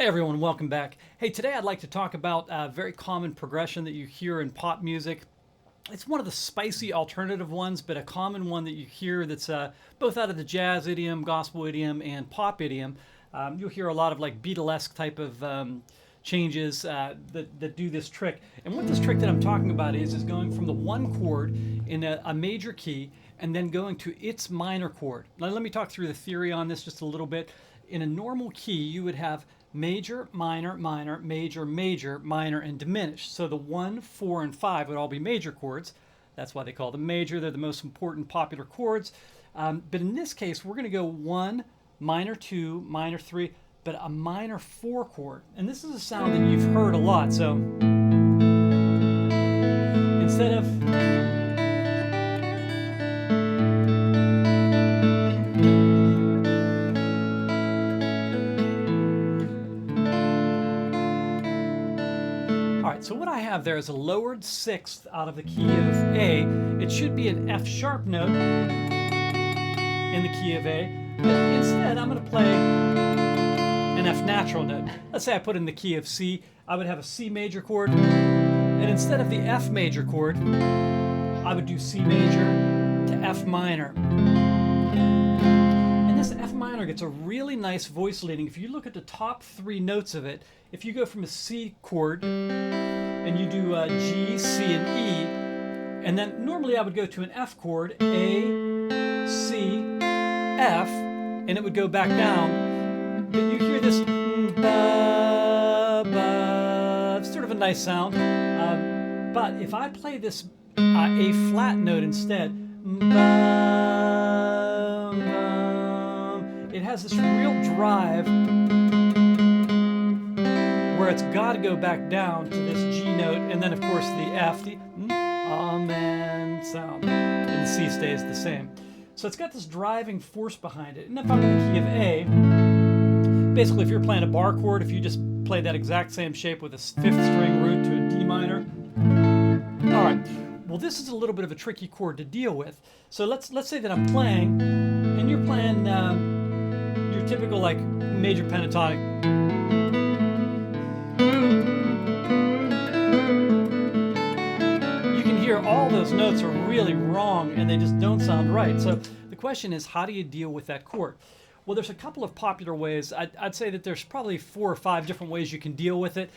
Hey everyone, welcome back. Hey, today I'd like to talk about a very common progression that you hear in pop music. It's one of the spicy alternative ones, but a common one that you hear that's both out of the jazz idiom, gospel idiom, and pop idiom. You'll hear a lot of like Beatlesque type of changes that do this trick. And what this trick that I'm talking about is going from the one chord in a major key and then going to its minor chord. Now let me talk through the theory on this just a little bit. In a normal key, you would have major, minor, minor, major, major, minor, and diminished. So the 1, 4, and 5 would all be major chords. That's why they call them major. They're the most important popular chords. But in this case, we're going to go 1, minor 2, minor 3, but a minor 4 chord. And this is a sound that you've heard a lot. So instead of so what I have there is a lowered sixth out of the key of A. It should be an F sharp note in the key of A, but instead I'm going to play an F natural note. Let's say I put it in the key of C. I would have a C major chord, and instead of the F major chord, I would do C major to F minor. And this F minor gets a really nice voice leading. If you look at the top 3 notes of it, if you go from a C chord and you do G, C, and E, and then normally I would go to an F chord, A, C, F, and it would go back down. But you hear this ba, ba, it's sort of a nice sound. But if I play this A flat note instead, ba, ba, it has this real drive where it's got to go back down to this G note, and then of course the F, the amen sound, and the C stays the same. So it's got this driving force behind it. And if I'm in the key of A, basically if you're playing a bar chord, if you just play that exact same shape with a 5th string root to a D minor. All right, well this is a little bit of a tricky chord to deal with. So let's say that I'm playing, and you're playing your typical like major pentatonic. You can hear all those notes are really wrong and they just don't sound right. So the question is, how do you deal with that chord? Well, there's a couple of popular ways. I'd say that there's probably 4 or 5 different ways you can deal with it.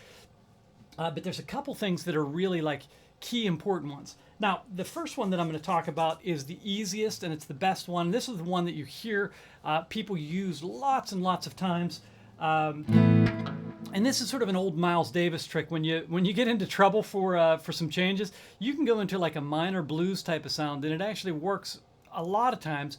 But there's a couple things that are really like key important ones. Now, the first one that I'm going to talk about is the easiest and it's the best one. This is the one that you hear people use lots and lots of times. And this is sort of an old Miles Davis trick. When you get into trouble for some changes, you can go into like a minor blues type of sound, and it actually works a lot of times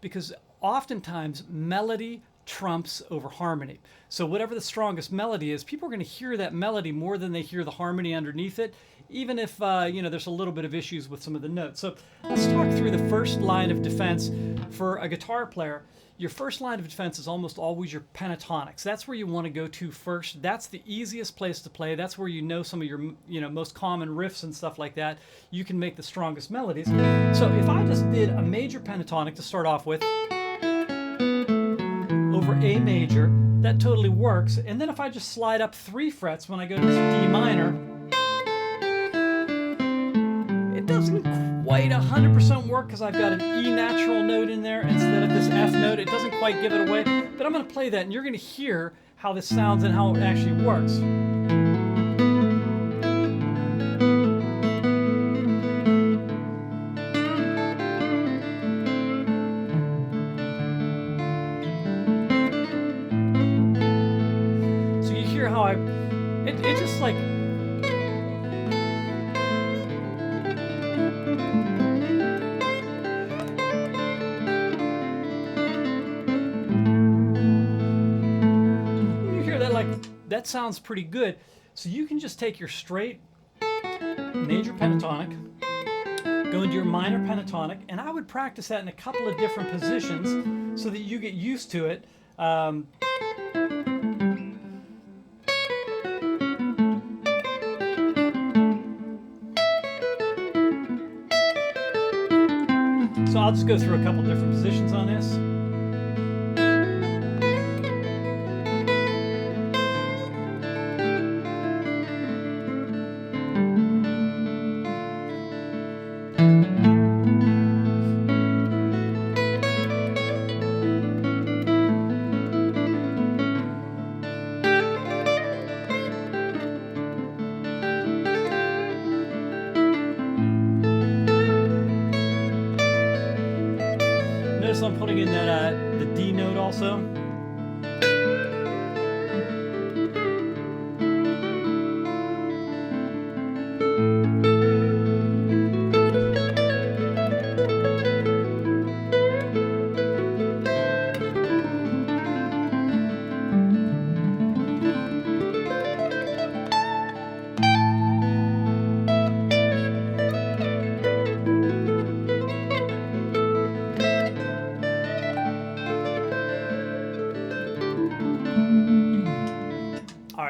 because oftentimes melody trumps over harmony. So whatever the strongest melody is, people are going to hear that melody more than they hear the harmony underneath it, even if there's a little bit of issues with some of the notes. So let's talk through the first line of defense for a guitar player. Your first line of defense is almost always your pentatonics. That's where you want to go to first. That's the easiest place to play. That's where you know some of your most common riffs and stuff like that. You can make the strongest melodies. So if I just did a major pentatonic to start off with over A major, that totally works. And then if I just slide up 3 frets when I go to D minor, it doesn't quite 100% work because I've got an E natural note in there instead of this F note. It doesn't quite give it away, but I'm going to play that and you're going to hear how this sounds and how it actually works. So you hear how it just like that sounds pretty good. So you can just take your straight major pentatonic, go into your minor pentatonic, and I would practice that in a couple of different positions so that you get used to it. So I'll just go through a couple different positions on this. notice I'm putting in that the D note also.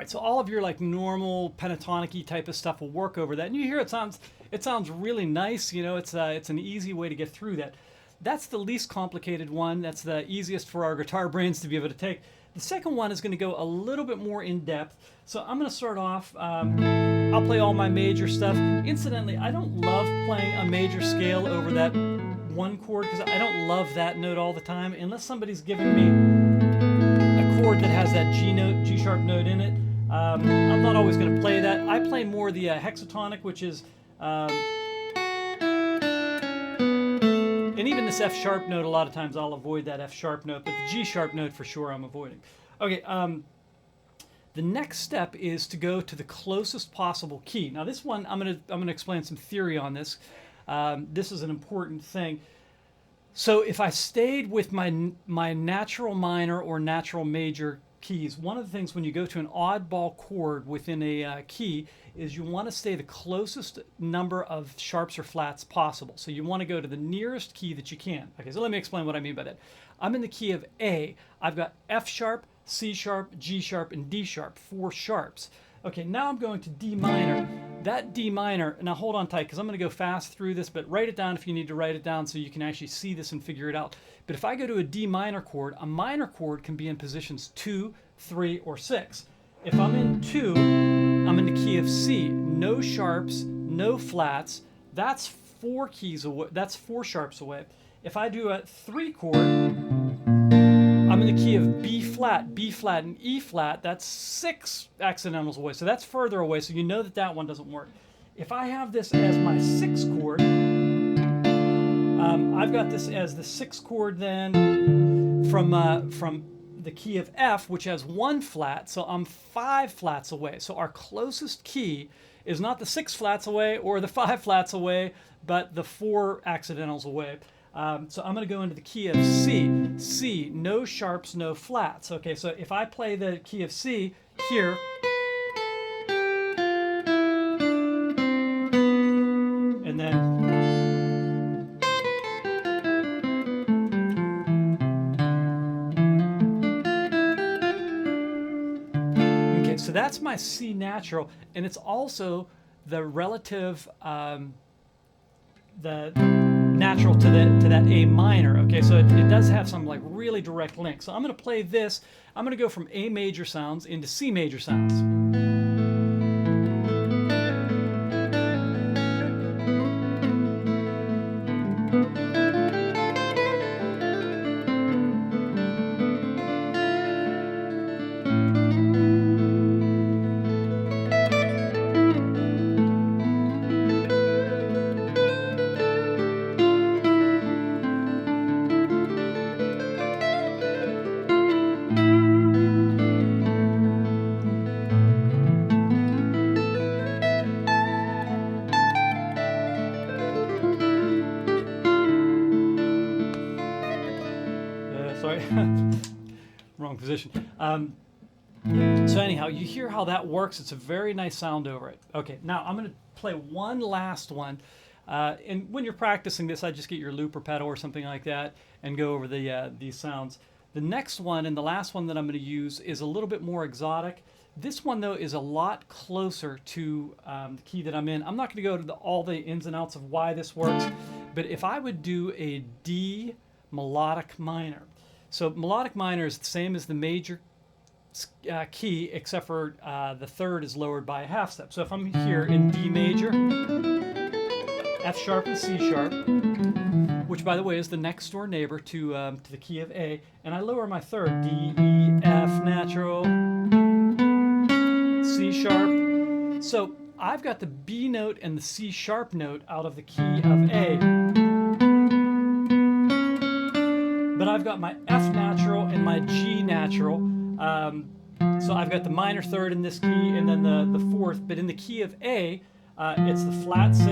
So all of your like normal pentatonic-y type of stuff will work over that, and you hear it sounds really nice. You know, it's an easy way to get through that. That's the least complicated one. That's the easiest for our guitar brains to be able to take. The second one is going to go a little bit more in depth. So I'm going to start off. I'll play all my major stuff. Incidentally, I don't love playing a major scale over that one chord because I don't love that note all the time unless somebody's giving me a chord that has that G note, G sharp note in it. I'm not always going to play that. I play more the hexatonic, which is, and even this F sharp note, a lot of times I'll avoid that F sharp note, but the G sharp note for sure I'm avoiding. Okay, the next step is to go to the closest possible key. Now this one, I'm gonna explain some theory on this. This is an important thing. So if I stayed with my natural minor or natural major keys, one of the things when you go to an oddball chord within a key is you want to stay the closest number of sharps or flats possible. So you want to go to the nearest key that you can. Okay, so let me explain what I mean by that. I'm in the key of A. I've got F sharp, C sharp, G sharp, and D sharp, 4 sharps. Okay, now I'm going to D minor. That D minor, now hold on tight because I'm going to go fast through this, but write it down if you need to write it down so you can actually see this and figure it out. But if I go to a D minor chord, a minor chord can be in positions 2, 3, or 6. If I'm in 2, I'm in the key of C. No sharps, no flats. That's 4 keys away. That's 4 sharps away. If I do a 3 chord, I'm in the key of B flat, and E flat. That's 6 accidentals away. So that's further away. So you know that that one doesn't work. If I have this as my 6th chord, I've got this as the 6th chord then from the key of F, which has 1 flat. So I'm 5 flats away. So our closest key is not the 6 flats away or the 5 flats away, but the 4 accidentals away. So I'm going to go into the key of C. C, no sharps, no flats. Okay, so if I play the key of C here, and then okay, so that's my C natural, and it's also the relative the natural to that A minor. Okay, so it does have some like really direct link. So I'm going to play this. I'm going to go from A major sounds into C major sounds. Sorry, wrong position. So anyhow, you hear how that works. It's a very nice sound over it. Okay, now I'm going to play one last one. And when you're practicing this, I just get your looper pedal or something like that and go over these sounds. The next one and the last one that I'm going to use is a little bit more exotic. This one, though, is a lot closer to the key that I'm in. I'm not going to go to all the ins and outs of why this works, but if I would do a D melodic minor. So melodic minor is the same as the major key, except for the third is lowered by a half step. So if I'm here in D major, F sharp and C sharp, which by the way is the next door neighbor to the key of A, and I lower my third, D, E, F natural, C sharp. So I've got the B note and the C sharp note out of the key of A. but I've got my F natural and my G natural. So I've got the minor third in this key and then the fourth, but in the key of A, it's the flat 6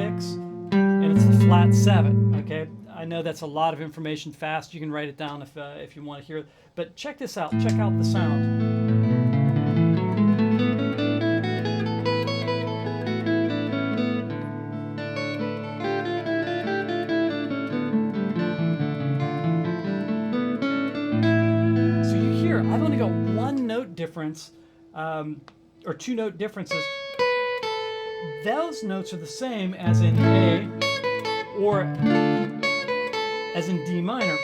and it's the flat 7, okay? I know that's a lot of information fast. You can write it down if you want to hear it. But check this out. Check out the sound. I've only got one note difference, or two note differences. Those notes are the same as in A or as in D minor,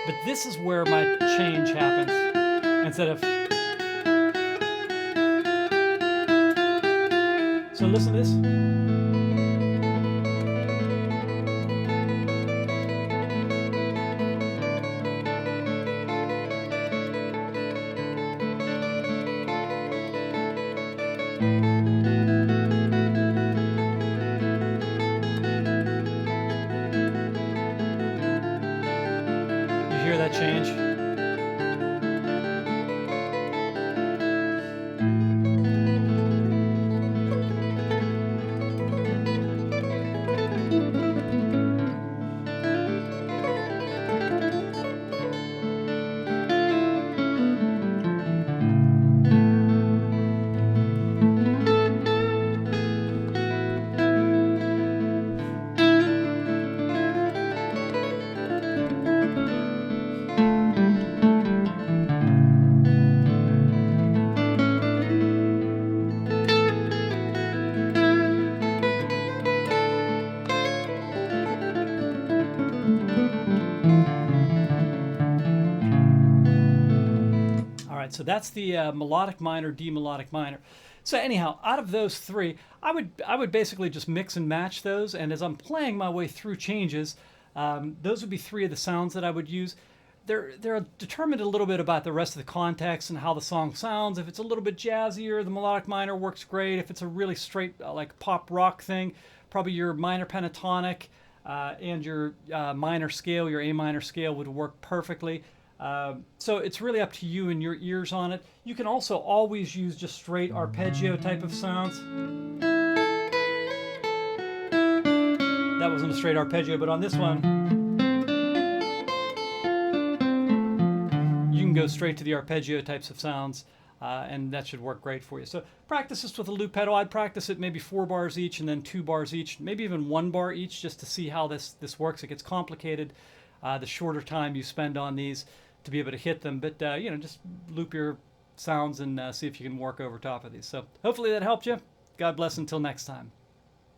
but this is where my change happens. Instead of... So listen to this. Hear that change? So that's the melodic minor, D melodic minor. So anyhow, out of those three, I would basically just mix and match those. And as I'm playing my way through changes, those would be three of the sounds that I would use. They're determined a little bit about the rest of the context and how the song sounds. If it's a little bit jazzier, the melodic minor works great. If it's a really straight like pop rock thing, probably your minor pentatonic and your minor scale, your A minor scale would work perfectly. So it's really up to you and your ears on it. You can also always use just straight arpeggio type of sounds. That wasn't a straight arpeggio, but on this one, you can go straight to the arpeggio types of sounds, and that should work great for you. So practice this with a loop pedal. I'd practice it maybe 4 bars each and then 2 bars each, maybe even 1 bar each, just to see how this works. It gets complicated the shorter time you spend on these to be able to hit them, but just loop your sounds and see if you can work over top of these. So hopefully that helped you. God bless until next time.